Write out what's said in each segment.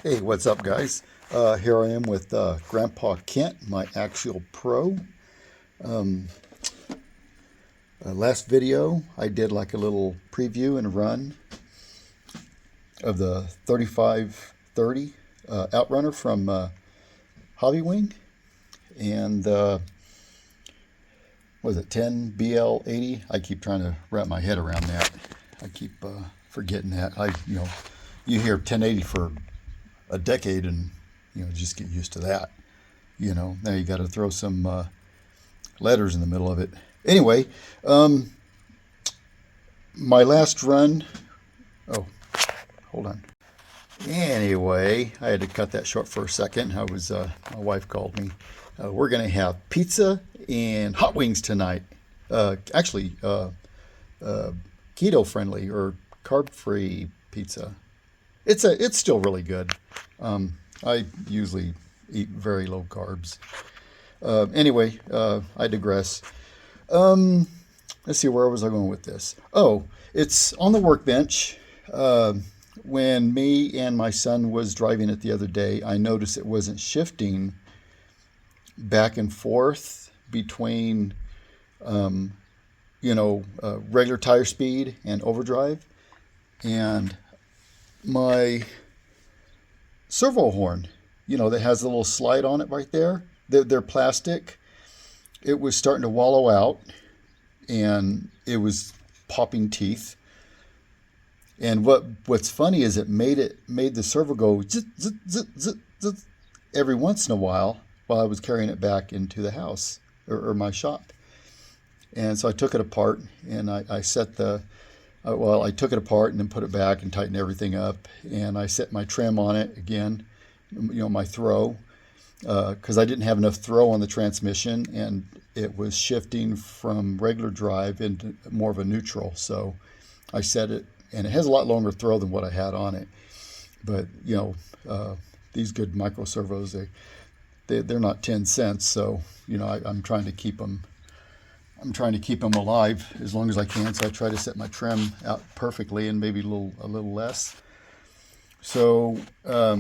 Hey, what's up, guys? Here I am with Grandpa Kent, my Axial Pro. Last video, I did like a little preview and run of the 3530 Outrunner from Hobby Wing, and was it 10 BL80? I keep trying to wrap my head around that. I keep forgetting that. You hear 1080 for a decade, and just get used to that. Now you got to throw some letters in the middle of it. Anyway, my last run. Oh, hold on. Anyway, I had to cut that short for a second. My wife called me. We're gonna have pizza and hot wings tonight. Actually, keto friendly or carb free pizza. It's still really good. I usually eat very low carbs. Anyway, I digress. Let's see, where was I going with this? Oh, it's on the workbench. When me and my son was driving it the other day, I noticed it wasn't shifting back and forth between, regular tire speed and overdrive. And my servo horn, that has a little slide on it right there. They're plastic. It was starting to wallow out, and it was popping teeth. And what's funny is it made the servo go zit, zit, zit, zit, zit, every once in a while I was carrying it back into the house or my shop. And so I took it apart, and I took it apart and then put it back and tightened everything up. And I set my trim on it again, my throw, because I didn't have enough throw on the transmission, and it was shifting from regular drive into more of a neutral. So I set it, and it has a lot longer throw than what I had on it. But these good micro servos, they're not 10 cents. So I'm trying to keep them. I'm trying to keep them alive as long as I can. So I try to set my trim out perfectly, and maybe a little less. So I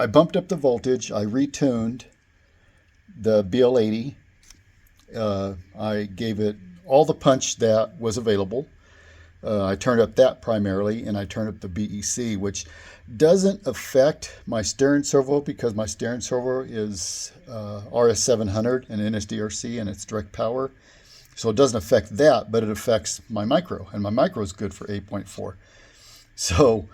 bumped up the voltage. I retuned the BL80. I gave it all the punch that was available. I turned up that primarily, and I turned up the BEC, which doesn't affect my steering servo because my steering servo is RS700 and NSDRC, and it's direct power. So it doesn't affect that, but it affects my micro, and my micro is good for 8.4. So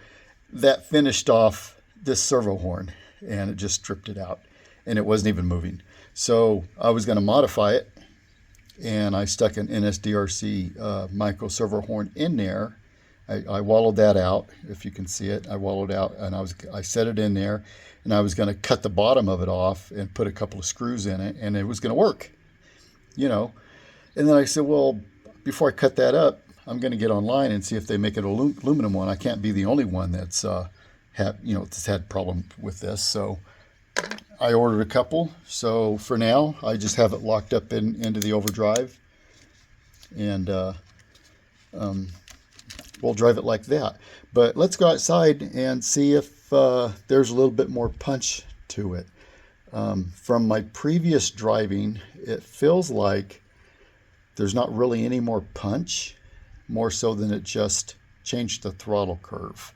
that finished off this servo horn, and it just stripped it out, and it wasn't even moving. So I was going to modify it, and I stuck an NSDRC micro servo horn in there. I wallowed that out, if you can see it. I wallowed out, and I set it in there, and I was going to cut the bottom of it off and put a couple of screws in it, and it was going to work, And then I said, well, before I cut that up, I'm going to get online and see if they make an aluminum one. I can't be the only one that's had problem with this. So I ordered a couple. So for now, I just have it locked up into the overdrive, and we'll drive it like that. But let's go outside and see if there's a little bit more punch to it. From my previous driving, it feels like there's not really any more punch, more so than it just changed the throttle curve.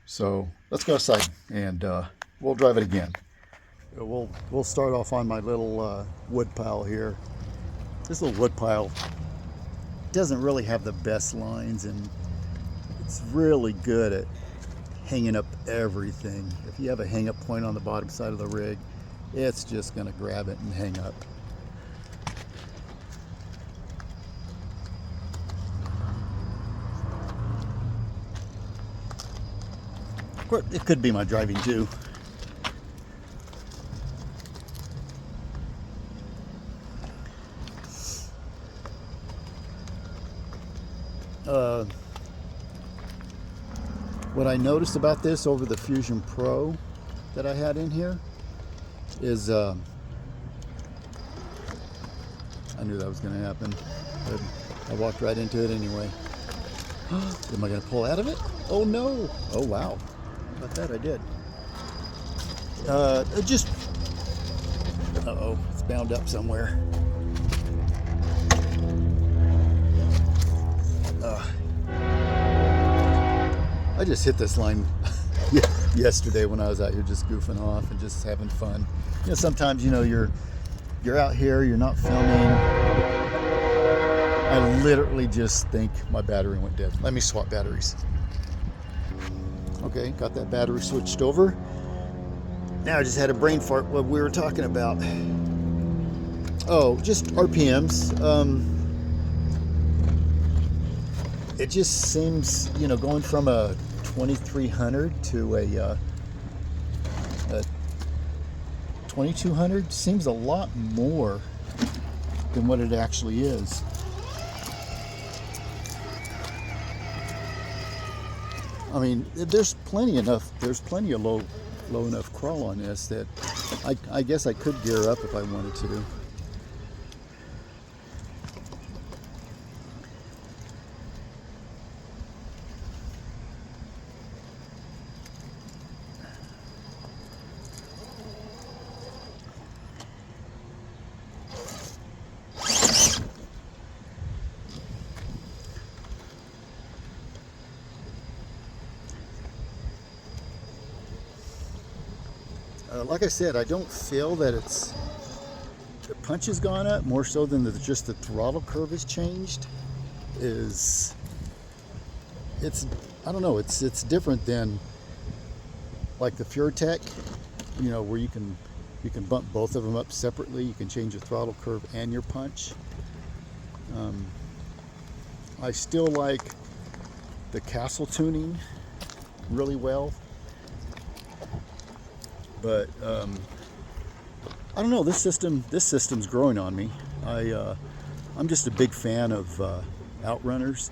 So let's go outside, and we'll drive it again. We'll start off on my little wood pile here. This little wood pile doesn't really have the best lines, and it's really good at hanging up everything. If you have a hang up point on the bottom side of the rig, it's just going to grab it and hang up. Of course, it could be my driving too. What I noticed about this over the Fusion Pro that I had in here is I knew that was going to happen, but I walked right into it anyway. Am I going to pull out of it? Oh no! Oh wow! How about that? I did. Just. Uh-oh, it's bound up somewhere. I just hit this line yesterday when I was out here just goofing off and just having fun. You know, sometimes you're out here, you're not filming. I literally just think my battery went dead. Let me swap batteries. Okay, got that battery switched over. Now I just had a brain fart what we were talking about. Oh, just RPMs. It just seems, going from a 2300 to a 2200 seems a lot more than what it actually is. I mean, there's plenty of low enough crawl on this that I guess I could gear up if I wanted to. Like I said, I don't feel that the punch has gone up more so than just the throttle curve has changed. It's I don't know, it's different than like the FureTech, where you can bump both of them up separately. You can change your throttle curve and your punch. I still like the castle tuning really well. But I don't know. This system's growing on me. I'm just a big fan of Outrunners.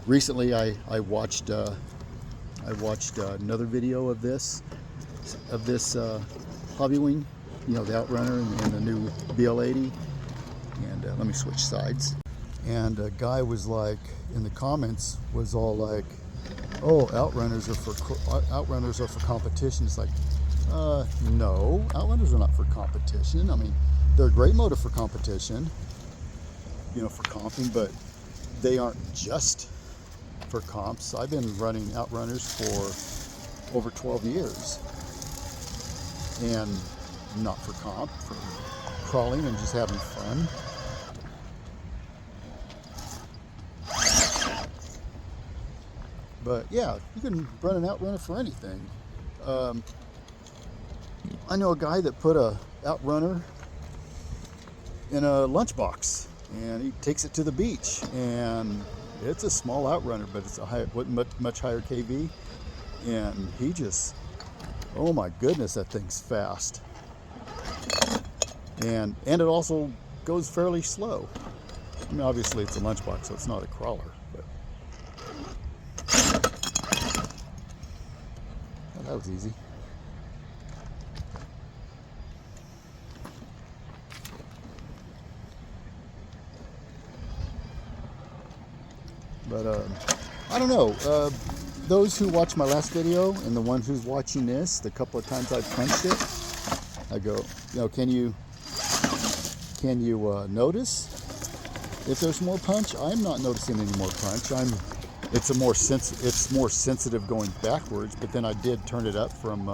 Recently, I watched another video of this Hobbywing, the Outrunner and the new BL80. And let me switch sides. And a guy was like, in the comments, was all like, "Oh, Outrunners are for competition." It's like, no, Outrunners are not for competition. I mean, they're a great motor for competition, for comping, but they aren't just for comps. I've been running Outrunners for over 12 years, and not for comp, for crawling and just having fun. But yeah, you can run an Outrunner for anything. I know a guy that put a Outrunner in a lunchbox, and he takes it to the beach, and it's a small Outrunner, but it's a much higher KV, and he just, oh my goodness, that thing's fast, and it also goes fairly slow. I mean, obviously it's a lunchbox, so it's not a crawler, but oh, that was easy. But I don't know, those who watched my last video and the one who's watching this, the couple of times I've punched it, I go, can you notice if there's more punch? I'm not noticing any more punch. It's more sensitive going backwards, but then I did turn it up from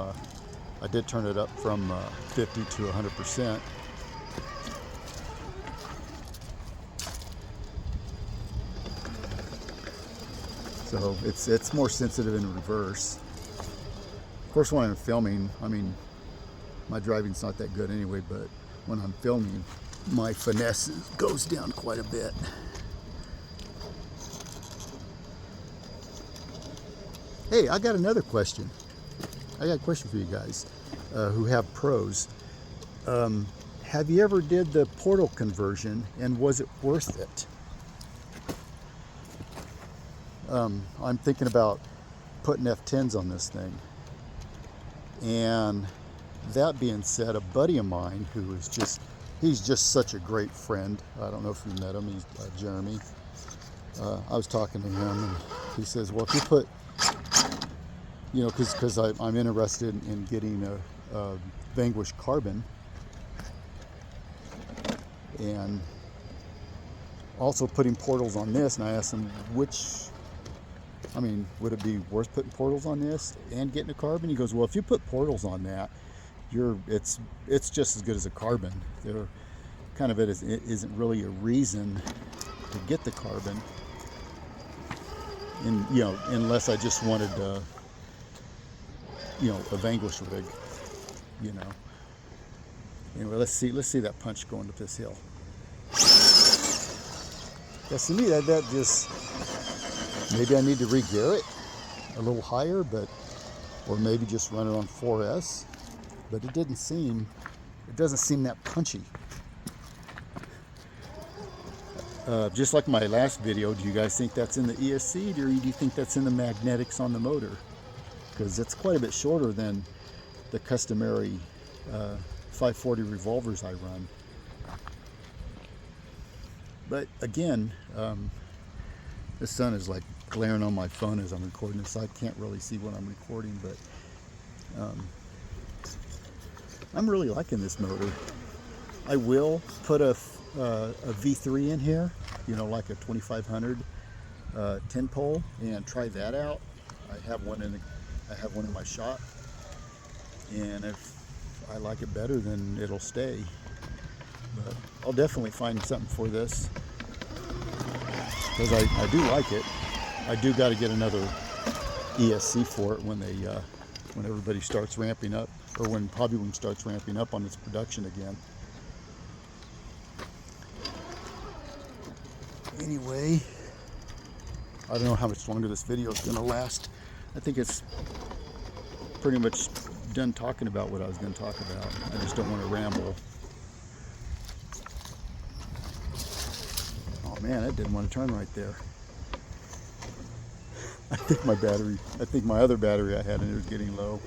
50 to 100%. So it's more sensitive in reverse. Of course, when I'm filming, I mean, my driving's not that good anyway, but when I'm filming, my finesse goes down quite a bit. Hey, I got another question. I got a question for you guys who have pros. Have you ever did the portal conversion, and was it worth it? I'm thinking about putting F10s on this thing. And that being said, a buddy of mine who is he's just such a great friend. I don't know if you met him, he's Jeremy. I was talking to him, and he says, well, if you put, you know, because I'm interested in getting a vanquished carbon, and also putting portals on this. And I asked him, would it be worth putting portals on this and getting a carbon? He goes, well, if you put portals on that, it's just as good as a carbon. They're kind of isn't really a reason to get the carbon, and you know, unless I just wanted a vanquish rig, you know. Anyway, let's see that punch going up this hill. Yes, to me that just, maybe I need to re-gear it a little higher, or maybe just run it on 4S. But it doesn't seem that punchy. Just like my last video, do you guys think that's in the ESC, or do you think that's in the magnetics on the motor? Because it's quite a bit shorter than the customary 540 revolvers I run. But again, the sun is like glaring on my phone as I'm recording this. I can't really see what I'm recording, but I'm really liking this motor. I will put a V3 in here, you know, like a 2500 10 pole, and try that out. I have one in my shop, and if I like it better, then it'll stay. But I'll definitely find something for this, because I do like it. I do got to get another ESC for it when everybody starts ramping up, or when Hobbyroom starts ramping up on its production again. Anyway, I don't know how much longer this video is going to last. I think it's pretty much done talking about what I was going to talk about. I just don't want to ramble. Oh man, that didn't want to turn right there. I think my other battery I had in it was getting low.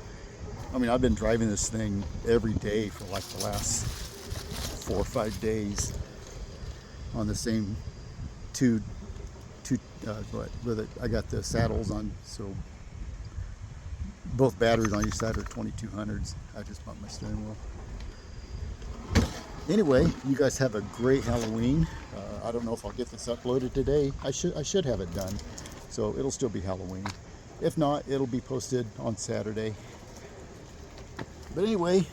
I mean, I've been driving this thing every day for like the last 4 or 5 days on the same I got the saddles on, so both batteries on each side are 2200s. I just bumped my steering wheel. Anyway, you guys have a great Halloween. I don't know if I'll get this uploaded today. I should have it done, so it'll still be Halloween. If not, it'll be posted on Saturday. But anyway,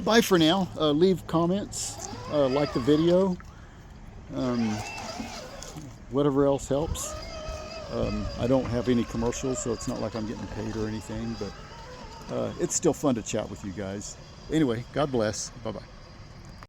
bye for now. Leave comments, like the video, whatever else helps. I don't have any commercials, so it's not like I'm getting paid or anything, but it's still fun to chat with you guys. Anyway, God bless. Bye-bye.